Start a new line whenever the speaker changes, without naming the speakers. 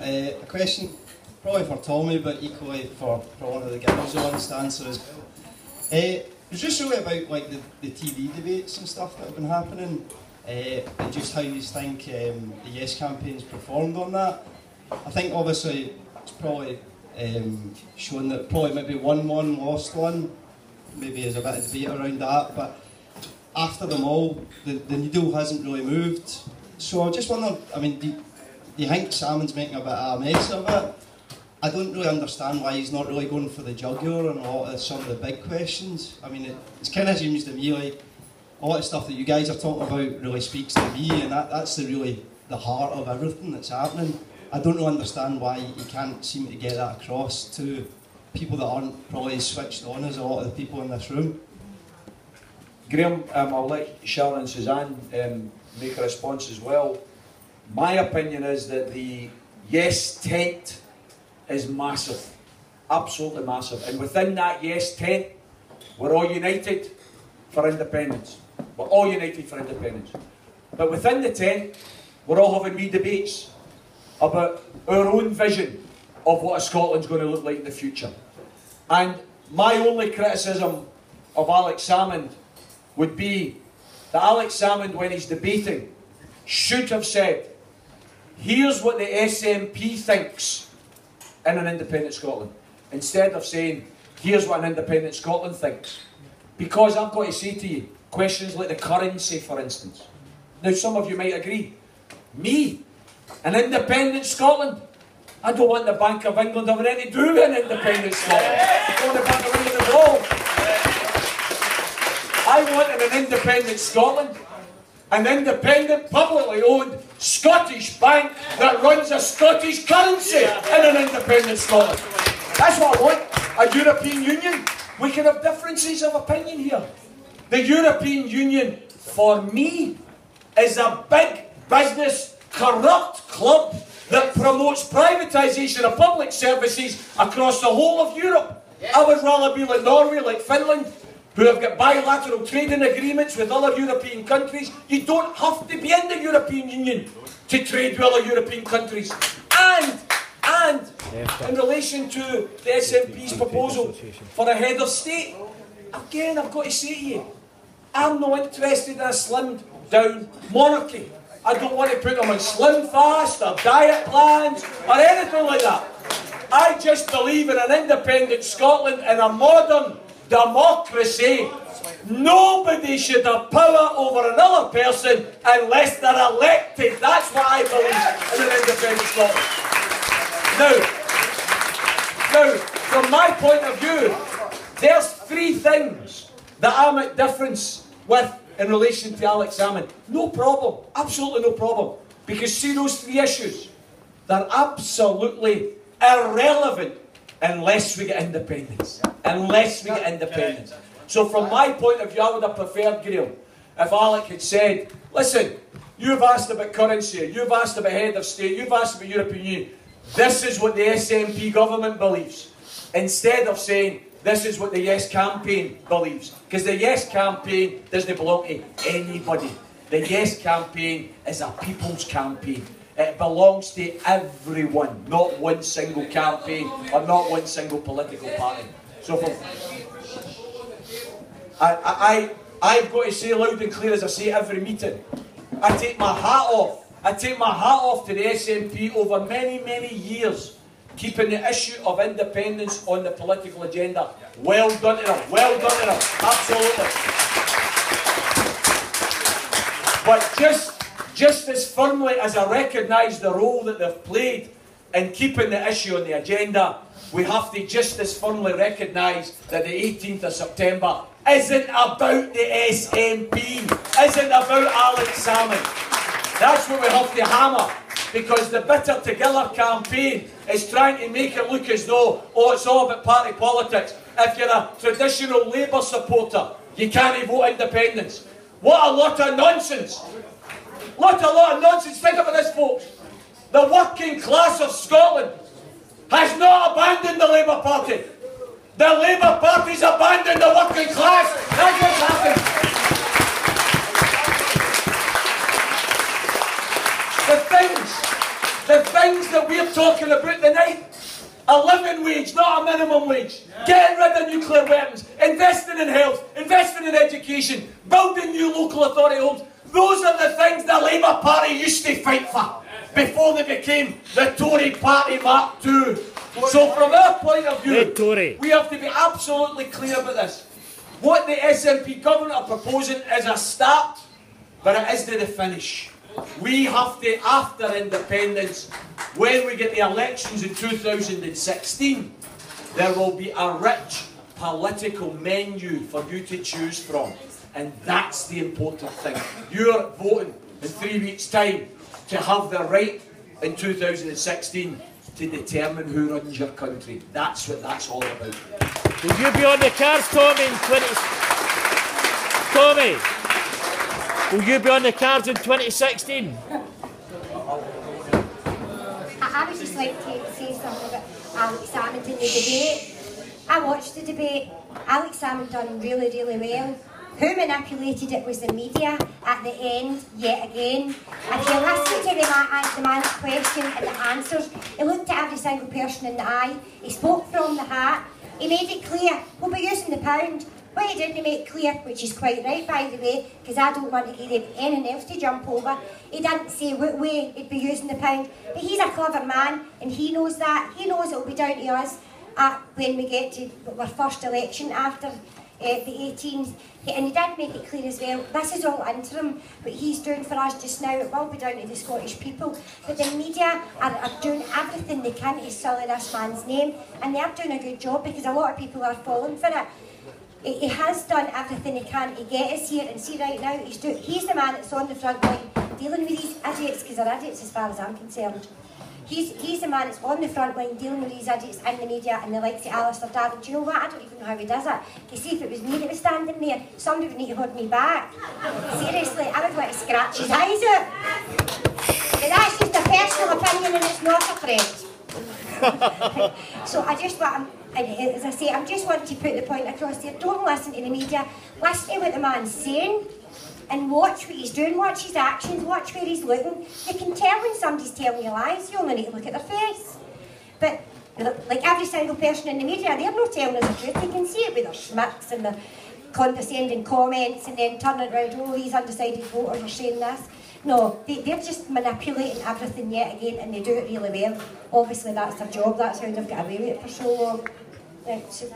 A question probably for Tommy, but equally for one of the girls who wants to answer as well. It's just really about like the TV debates and stuff that have been happening, and just how you think the Yes campaign's performed on that. I think obviously it's probably shown that probably maybe won one, lost one. Maybe there's a bit of debate around that, but after them all, the needle hasn't really moved. So I just wonder, I mean, do you think Salmon's making a bit of a mess of it? I don't really understand why he's not really going for the jugular on a lot of some of the big questions. I mean, it kind of seems to me like a lot of stuff that you guys are talking about really speaks to me, and that's really the heart of everything that's happening. I don't really understand why you can't seem to get that across to people that aren't probably switched on as a lot of the people in this room.
Graham, I'll let Sharon and Suzanne make a response as well. My opinion is that the Yes tent is massive, absolutely massive, and within that Yes tent, we're all united for independence. We're all united for independence. But within the tent, we're all having wee debates about our own vision of what Scotland's going to look like in the future. And my only criticism of Alex Salmond would be that Alex Salmond, when he's debating, should have said, here's what the SNP thinks in an independent Scotland, instead of saying, here's what an independent Scotland thinks. Because I've got to say to you, questions like the currency, for instance. Now, some of you might agree. Me, an independent Scotland, I don't want the Bank of England having anything to do with an independent Scotland. I don't want the Bank of England involved. I want in an independent Scotland an independent, publicly owned Scottish bank that runs a Scottish currency in an independent Scotland. That's what I want. A European Union. We can have differences of opinion here. The European Union, for me, is a big business, corrupt club that promotes privatisation of public services across the whole of Europe. I would rather be like Norway, like Finland, who have got bilateral trading agreements with other European countries. You don't have to be in the European Union to trade with other European countries. And in relation to the SNP's proposal for a head of state, again, I've got to say to you, I'm not interested in a slimmed down monarchy. I don't want to put them on slim fast or diet plans or anything like that. I just believe in an independent Scotland and a modern democracy. Nobody should have power over another person unless they're elected. That's what I believe in an independent Scotland. Now, from my point of view, there's three things that I'm at difference with in relation to Alex Salmond. No problem, absolutely no problem. Because see those three issues, they're absolutely irrelevant unless we get independence. Unless we get independence. So from my point of view, I would have preferred, Graham, if Alec had said, listen, you've asked about currency, you've asked about head of state, you've asked about European Union. This is what the SNP government believes. Instead of saying, this is what the Yes campaign believes. Because the Yes campaign doesn't belong to anybody. The Yes campaign is a people's campaign. It belongs to everyone, not one single campaign or not one single political party. So I've got to say loud and clear, as I say every meeting, I take my hat off. I take my hat off to the SNP over many, many years, keeping the issue of independence on the political agenda. Well done to them, well done to them, absolutely. But just as firmly as I recognise the role that they've played in keeping the issue on the agenda, we have to just as firmly recognise that the 18th of September isn't about the SNP, isn't about Alex Salmond. That's what we have to hammer, because the Bitter Together campaign is trying to make it look as though, oh, it's all about party politics. If you're a traditional Labour supporter, you can't vote independence. What a lot of nonsense. What a lot of nonsense. Think about this, folks. The working class of Scotland has not abandoned the Labour Party. The Labour Party's abandoned the working class. That's what's happened. The things that we're talking about tonight, a living wage, not a minimum wage. Getting rid of nuclear weapons, investing in health, investing in education, building new local authority homes. Those are the things the Labour Party used to fight for before they became the Tory Party Mark II. So from our point of view, we have to be absolutely clear about this. What the SNP government are proposing is a start, but it isn't the finish. We have to, after independence, when we get the elections in 2016, there will be a rich political menu for you to choose from. And that's the important thing. You're voting in 3 weeks' time to have the right in 2016 to determine who runs your country. That's what that's all about.
Will you be on the cards, Tommy, in 20... Tommy, will you be on the cards in 2016?
I would just like to say something about Alex Salmond in the debate. I watched the debate. Alex Salmond done really, really well. Who manipulated it was the media at the end, yet again. If you listen to the man's question and the answers, he looked at every single person in the eye, he spoke from the heart, he made it clear, we'll be using the pound. What he didn't make clear, which is quite right by the way, because I don't want to give him anything else to jump over, he didn't say what way he'd be using the pound. But he's a clever man, and he knows that. He knows it'll be down to us when we get to our first election after the 18th. And he did make it clear as well, this is all interim, what he's doing for us just now, it will be down to the Scottish people. But the media are doing everything they can to sully this man's name, and they are doing a good job because a lot of people are falling for it. He has done everything he can to get us here, and see right now, he's the man that's on the front line dealing with these idiots, because they're idiots as far as I'm concerned. He's the man that's on the front line dealing with these idiots in the media and the likes of Alistair Darling. Do you know what? I don't even know how he does it. You see, if it was me that was standing there, somebody would need to hold me back. Seriously, I would want to scratch his eyes out. But that's just a personal opinion and it's not a threat. So I just want, as I say, I'm just wanting to put the point across there. Don't listen to the media. Listen to what the man's saying. And watch what he's doing, watch his actions, watch where he's looking. You can tell when somebody's telling you lies, you only need to look at their face. But, like every single person in the media, they're not telling us the truth. You can see it with their smirks and their condescending comments and then turning around, oh, these undecided voters are saying this. No, they're just manipulating everything yet again, and they do it really well. Obviously, that's their job, that's how they've got away with it for so long. Right, so